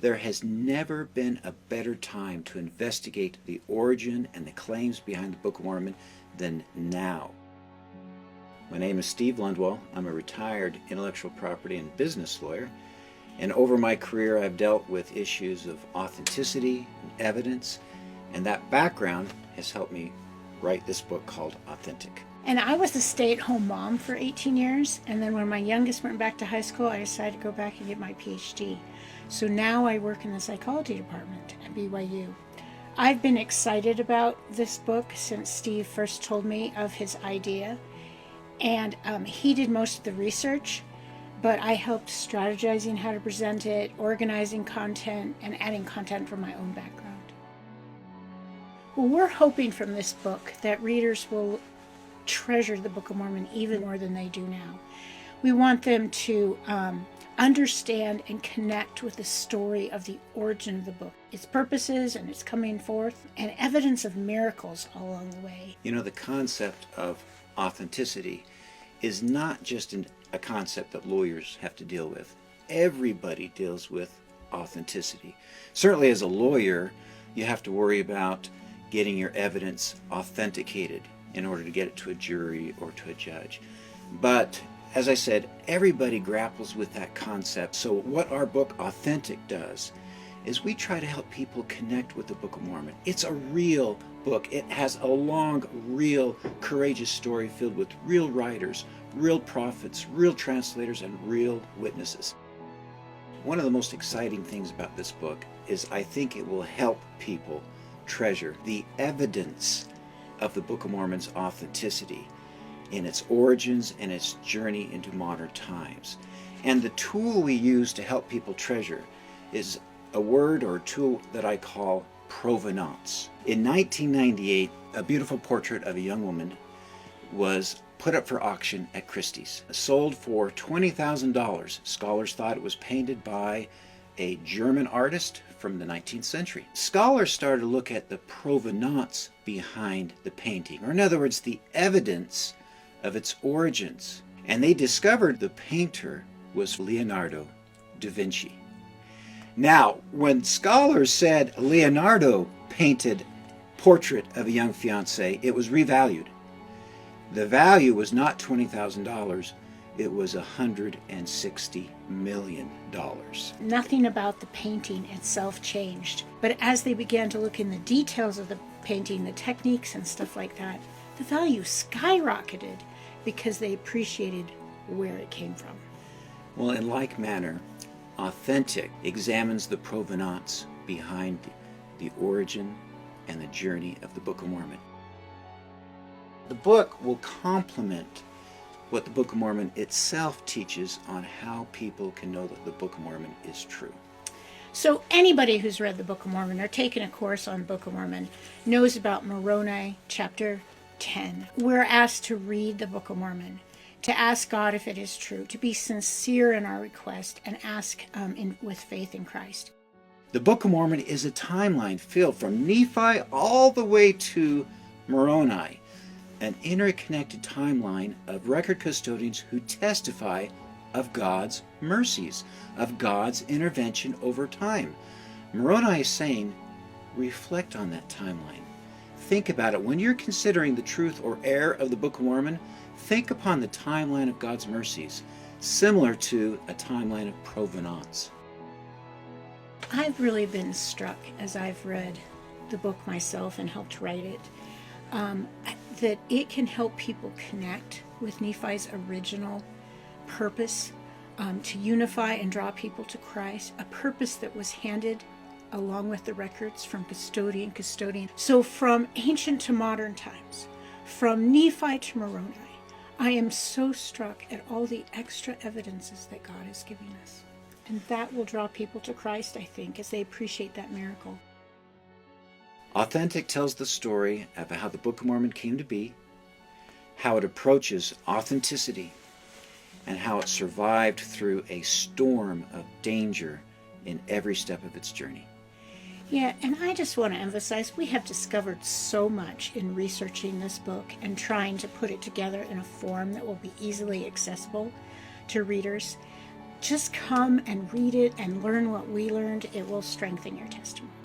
There has never been a better time to investigate the origin and the claims behind the Book of Mormon than now. My name is Steve Lundwall. I'm a retired intellectual property and business lawyer, and over my career I've dealt with issues of authenticity and evidence, and that background has helped me write this book called Authentic. And I was a stay-at-home mom for 18 years, and then when my youngest went back to high school, I decided to go back and get my PhD. So now I work in the psychology department at BYU. I've been excited about this book since Steve first told me of his idea, and he did most of the research, but I helped strategizing how to present it, organizing content, and adding content from my own background. Well, we're hoping from this book that readers will treasure the Book of Mormon even more than they do now. We want them to understand and connect with the story of the origin of the book, its purposes and its coming forth, and evidence of miracles all along the way. You know, the concept of authenticity is not just a concept that lawyers have to deal with. Everybody deals with authenticity. Certainly as a lawyer, you have to worry about getting your evidence authenticated in order to get it to a jury or to a judge. But as I said, everybody grapples with that concept. So what our book Authentic does is we try to help people connect with the Book of Mormon. It's a real book. It has a long, real, courageous story filled with real writers, real prophets, real translators, and real witnesses. One of the most exciting things about this book is I think it will help people treasure the evidence of the Book of Mormon's authenticity in its origins and its journey into modern times. And the tool we use to help people treasure is a word or a tool that I call provenance. In 1998, a beautiful portrait of a young woman was put up for auction at Christie's. Sold for $20,000. Scholars thought it was painted by a German artist from the 19th century. Scholars started to look at the provenance behind the painting, or in other words, the evidence of its origins. And they discovered the painter was Leonardo da Vinci. Now, when scholars said Leonardo painted portrait of a young fiancée, it was revalued. The value was not $20,000, it was $160 million. Nothing about the painting itself changed, but as they began to look in the details of the painting, the techniques and stuff like that, the value skyrocketed because they appreciated where it came from. Well, in like manner, Authentic examines the provenance behind the origin and the journey of the Book of Mormon. The book will complement what the Book of Mormon itself teaches on how people can know that the Book of Mormon is true. So anybody who's read the Book of Mormon or taken a course on Book of Mormon knows about Moroni chapter 10. We're asked to read the Book of Mormon, to ask God if it is true, to be sincere in our request, and ask with faith in Christ. The Book of Mormon is a timeline filled from Nephi all the way to Moroni, an interconnected timeline of record custodians who testify of God's mercies, of God's intervention over time. Moroni is saying, reflect on that timeline. Think about it. When you're considering the truth or error of the Book of Mormon, think upon the timeline of God's mercies, similar to a timeline of provenance. I've really been struck as I've read the book myself and helped write it, that it can help people connect with Nephi's original purpose, to unify and draw people to Christ, a purpose that was handed along with the records from custodian. So from ancient to modern times, from Nephi to Moroni, I am so struck at all the extra evidences that God is giving us. And that will draw people to Christ, I think, as they appreciate that miracle. Authentic tells the story of how the Book of Mormon came to be, how it approaches authenticity, and how it survived through a storm of danger in every step of its journey. Yeah, and I just want to emphasize, we have discovered so much in researching this book and trying to put it together in a form that will be easily accessible to readers. just come and read it and learn what we learned. It will strengthen your testimony.